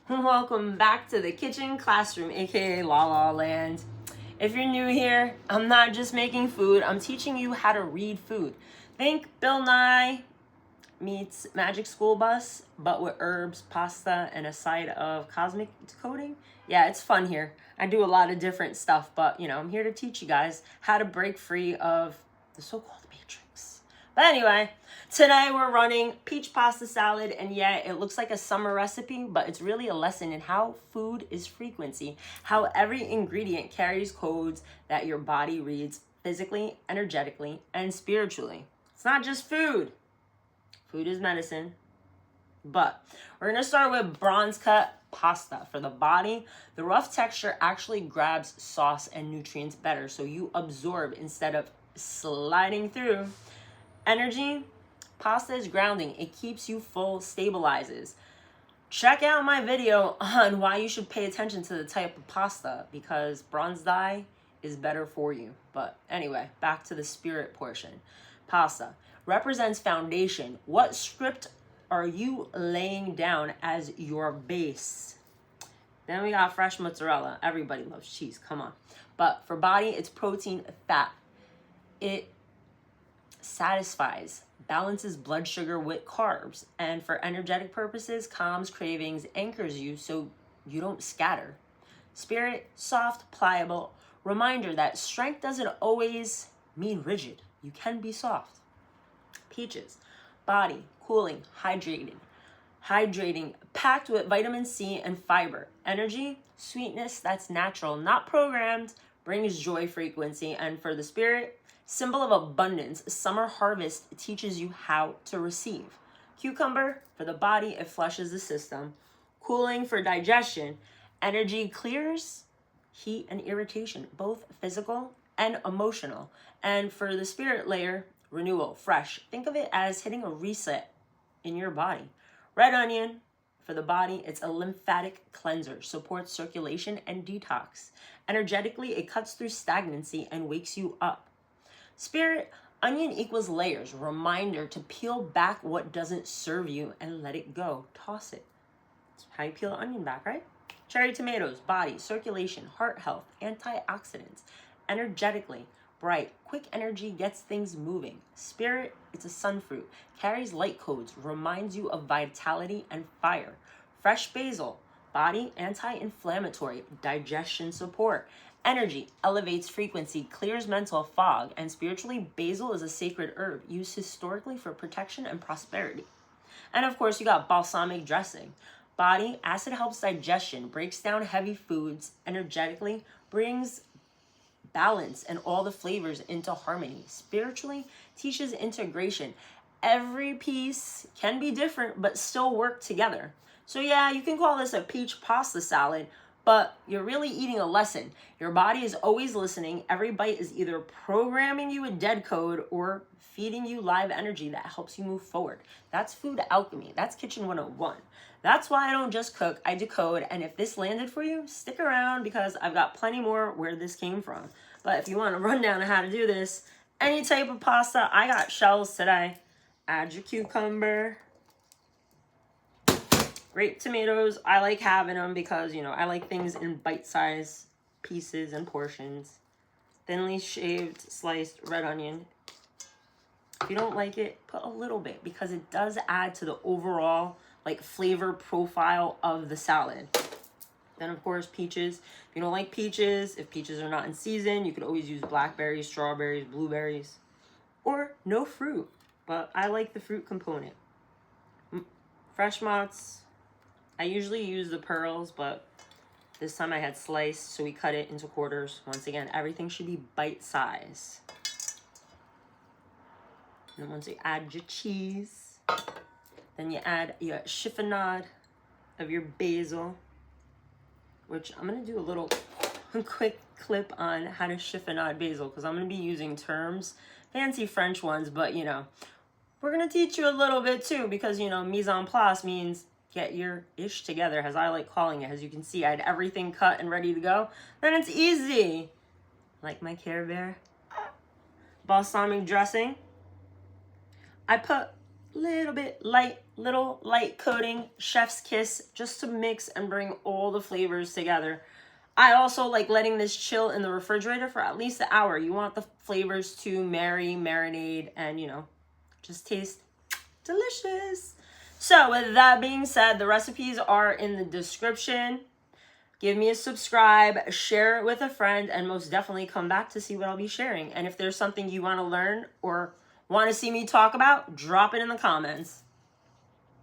Welcome back to the kitchen classroom, aka LaLa Land. If you're new here, I'm not just making food, I'm teaching you how to read food. Think Bill Nye meets Magic School Bus, but with herbs, pasta, and a side of cosmic decoding. Yeah, it's fun here. I do a lot of different stuff, but I'm here to teach you guys how to break free of the so-called matrix. But anyway, today we're running peach pasta salad, and yeah, it looks like a summer recipe, but it's really a lesson in how food is frequency, how every ingredient carries codes that your body reads physically, energetically, and spiritually. It's not just food. Food is medicine. But we're going to start with bronze cut pasta. For the body, the rough texture actually grabs sauce and nutrients better, so you absorb instead of sliding through. Energy, pasta is grounding. It keeps you full, stabilizes. Check out my video on why you should pay attention to the type of pasta, because bronze dye is better for you. But anyway, back to the spirit portion. Pasta represents foundation. What script are you laying down as your base? Then we got fresh mozzarella. Everybody loves cheese, come on. But for body, it's protein, fat. It satisfies, balances blood sugar with carbs, and for energetic purposes, calms cravings, anchors you so you don't scatter. Spirit, soft, pliable, reminder that strength doesn't always mean rigid. You can be soft. Peaches, body, cooling, hydrating, packed with vitamin C and fiber. Energy, sweetness that's natural, not programmed, brings joy frequency. And for the spirit, symbol of abundance, summer harvest teaches you how to receive. Cucumber, for the body, it flushes the system. Cooling for digestion, energy clears heat and irritation, both physical and emotional. And for the spirit layer, renewal, fresh. Think of it as hitting a reset in your body. Red onion, for the body, it's a lymphatic cleanser, supports circulation and detox. Energetically, it cuts through stagnancy and wakes you up. Spirit, onion equals layers, reminder to peel back what doesn't serve you and let it go. Toss it. That's how you peel an onion back, right? Cherry tomatoes, body, circulation, heart health, antioxidants. Energetically, bright, quick energy gets things moving. Spirit, it's a sun fruit, carries light codes, reminds you of vitality and fire. Fresh basil, body, anti-inflammatory, digestion support. Energy, elevates frequency, clears mental fog, and spiritually, basil is a sacred herb used historically for protection and prosperity. And of course, you got balsamic dressing. Body, acid helps digestion, breaks down heavy foods, energetically, brings balance and all the flavors into harmony. Spiritually, teaches integration. Every piece can be different, but still work together. So yeah, you can call this a peach pasta salad, but you're really eating a lesson. Your body is always listening. Every bite is either programming you with dead code or feeding you live energy that helps you move forward. That's food alchemy. That's Kitchen 101. That's why I don't just cook, I decode. And if this landed for you, stick around because I've got plenty more where this came from. But if you want a rundown on how to do this, any type of pasta, I got shells today. Add your cucumber. Grape tomatoes, I like having them because, I like things in bite-sized pieces and portions. Thinly shaved, sliced red onion. If you don't like it, put a little bit because it does add to the overall, flavor profile of the salad. Then, of course, peaches. If you don't like peaches, if peaches are not in season, you could always use blackberries, strawberries, blueberries, or no fruit. But I like the fruit component. Fresh mozz. I usually use the pearls, but this time I had sliced, so we cut it into quarters. Once again, everything should be bite size. And once you add your cheese, then you add your chiffonade of your basil, which I'm going to do a little quick clip on how to chiffonade basil because I'm going to be using terms, fancy French ones, but, we're going to teach you a little bit too because, mise en place means get your ish together, as I like calling it. As you can see, I had everything cut and ready to go. Then it's easy. Like my Care Bear. Balsamic dressing. I put little bit light, little light coating, chef's kiss, just to mix and bring all the flavors together. I also like letting this chill in the refrigerator for at least an hour. You want the flavors to marinate, and just taste delicious. So with that being said, the recipes are in the description. Give me a subscribe, share it with a friend, and most definitely come back to see what I'll be sharing. And if there's something you want to learn or want to see me talk about, drop it in the comments.